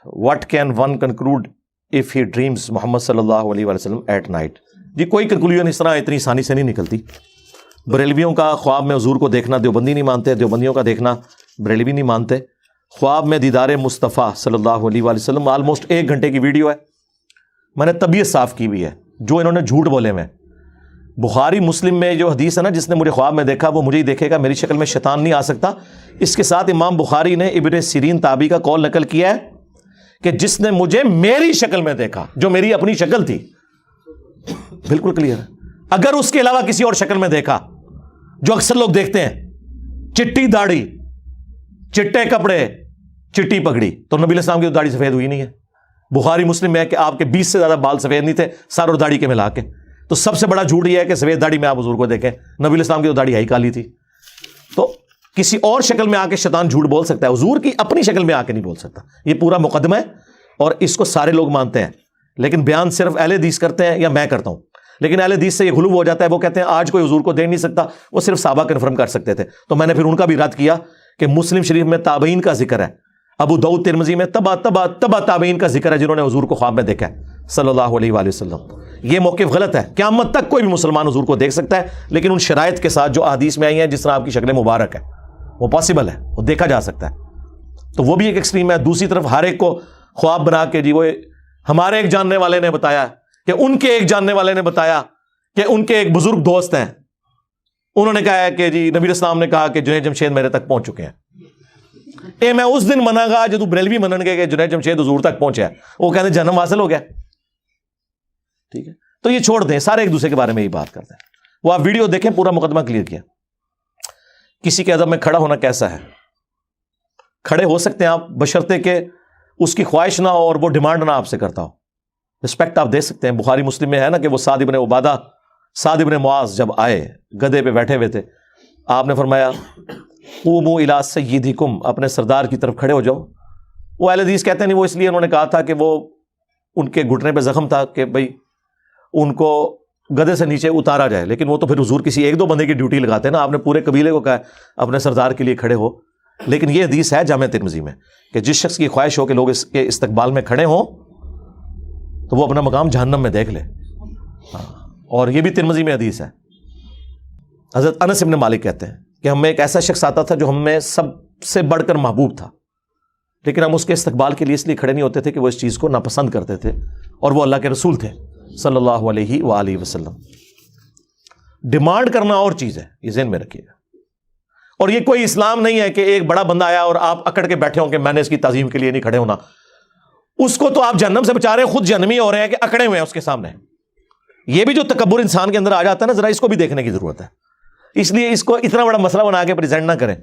what can one conclude if he dreams Muhammad sallallahu alaihi wasallam at night? جی کوئی conclusion اس طرح اتنی آسانی سے نہیں نکلتی. بریلویوں کا خواب میں حضور کو دیکھنا دیوبندی نہیں مانتے, دیوبندیوں کا دیکھنا بریلوی نہیں مانتے. خواب میں دیدار مصطفیٰ صلی اللہ علیہ وآلہ وسلم آلموسٹ 1 گھنٹے کی ویڈیو ہے, میں نے طبیعت صاف کی ہوئی ہے, جو انہوں نے جھوٹ بولے ہوئے. بخاری مسلم میں جو حدیث ہے نا, جس نے مجھے خواب میں دیکھا وہ مجھے ہی دیکھے گا, میری شکل میں شیطان نہیں آ سکتا. اس کے ساتھ امام بخاری نے ابن سیرین تابعی کا قول نقل کیا ہے کہ جس نے مجھے میری شکل میں دیکھا, جو میری اپنی شکل تھی, بالکل کلیئر ہے. اگر اس کے علاوہ کسی اور شکل میں دیکھا, جو اکثر لوگ دیکھتے ہیں, چٹی داڑھی, چٹے کپڑے, چٹی پگڑی, تو نبی علیہ السلام کی تو داڑھی سفید ہوئی نہیں ہے. بخاری مسلم میں ہے کہ آپ کے 20 سے زیادہ بال سفید نہیں تھے, سر اور داڑھی کے ملا کے. تو سب سے بڑا جھوٹ یہ ہے کہ سفید داڑھی میں آپ حضور کو دیکھیں, نبی علیہ السلام کی تو داڑھی ہی کالی تھی. تو کسی اور شکل میں آ کے شیطان جھوٹ بول سکتا ہے, حضور کی اپنی شکل میں آ کے نہیں بول سکتا. یہ پورا مقدمہ ہے اور اس کو سارے لوگ مانتے ہیں, لیکن بیان صرف اہل حدیث کرتے ہیں یا میں کرتا ہوں. لیکن اہل حدیث سے یہ غلو ہو جاتا ہے, وہ کہتے ہیں آج کوئی حضور کو دیکھ نہیں سکتا, وہ صرف صحابہ کنفرم کر سکتے تھے. تو میں نے پھر ان کا بھی رد کیا کہ مسلم شریف میں تابعین کا ذکر ہے, ابو داؤد ترمذی میں تبا تابعین کا ذکر ہے جنہوں نے حضور کو خواب میں دیکھا ہے صلی اللہ علیہ وآلہ وسلم. یہ موقف غلط ہے. قیامت تک کوئی بھی مسلمان حضور کو دیکھ سکتا ہے, لیکن ان شرائط کے ساتھ جو احادیث میں آئی ہیں, جس طرح آپ کی شکل مبارک ہے, وہ پاسبل ہے, وہ دیکھا جا سکتا ہے. تو وہ بھی ایک ایکسٹریم ہے. دوسری طرف ہر ایک کو خواب بنا کے, جی وہ ہمارے ایک جاننے والے نے بتایا کہ ان کے ایک جاننے والے نے بتایا کہ ان کے ایک بزرگ دوست ہیں, انہوں نے کہا ہے کہ جی نبی اسلام نے کہا کہ جنید جمشید میرے تک پہنچ چکے ہیں. اے میں اس دن منع گا جو تو بریلوی منن گے کہ جنید جمشید حضور تک پہنچا ہے, وہ کہتے ہیں جنم حاصل ہو گیا. ٹھیک ہے, تو یہ چھوڑ دیں, سارے ایک دوسرے کے بارے میں ہی بات کرتے ہیں. وہ آپ ویڈیو دیکھیں, پورا مقدمہ کلیئر کیا. کسی کے ادب میں کھڑا ہونا کیسا ہے؟ کھڑے ہو سکتے ہیں آپ, بشرطے کہ اس کی خواہش نہ ہو اور وہ ڈیمانڈ نہ آپ سے کرتا ہو. رسپیکٹ آپ دے سکتے ہیں. بخاری مسلم میں ہے نا کہ وہ سعد ابن معاذ جب آئے, گدھے پہ بیٹھے ہوئے تھے, آپ نے فرمایا قوموا الی سیدکم, اپنے سردار کی طرف کھڑے ہو جاؤ. وہ اہل حدیث کہتے ہیں نہیں, وہ اس لیے انہوں نے کہا تھا کہ وہ ان کے گھٹنے پہ زخم تھا کہ بھائی ان کو گدھے سے نیچے اتارا جائے. لیکن وہ تو پھر حضور کسی 1-2 بندے کی ڈیوٹی لگاتے ہیں نا, آپ نے پورے قبیلے کو کہا اپنے سردار کے لیے کھڑے ہو. لیکن یہ حدیث ہے جامع ترمذی میں کہ جس شخص کی خواہش ہو کہ لوگ اس کے استقبال میں کھڑے ہوں تو وہ اپنا مقام جہنم میں دیکھ لے. اور یہ بھی ترمذی میں حدیث ہے. حضرت انس بن مالک کہتے ہیں کہ ہم میں ایک ایسا شخص آتا تھا جو ہم میں سب سے بڑھ کر محبوب تھا, لیکن ہم اس کے استقبال کے لیے اس لیے کھڑے نہیں ہوتے تھے کہ وہ اس چیز کو ناپسند کرتے تھے, اور وہ اللہ کے رسول تھے صلی اللہ علیہ وآلہ وسلم. ڈیمانڈ کرنا اور چیز ہے, یہ ذہن میں رکھیے گا. اور یہ کوئی اسلام نہیں ہے کہ ایک بڑا بندہ آیا اور آپ اکڑ کے بیٹھے ہوں کہ میں نے اس کی تعظیم کے لیے نہیں کھڑے ہونا. اس کو تو آپ جہنم سے بچا رہے ہیں, خود جہنمی ہو رہے ہیں کہ اکڑے ہوئے ہیں اس کے سامنے. یہ بھی جو تکبر انسان کے اندر آ جاتا ہے نا, ذرا اس کو بھی دیکھنے کی ضرورت ہے. اس لیے اس کو اتنا بڑا مسئلہ بنا کے پریزنٹ نہ کریں.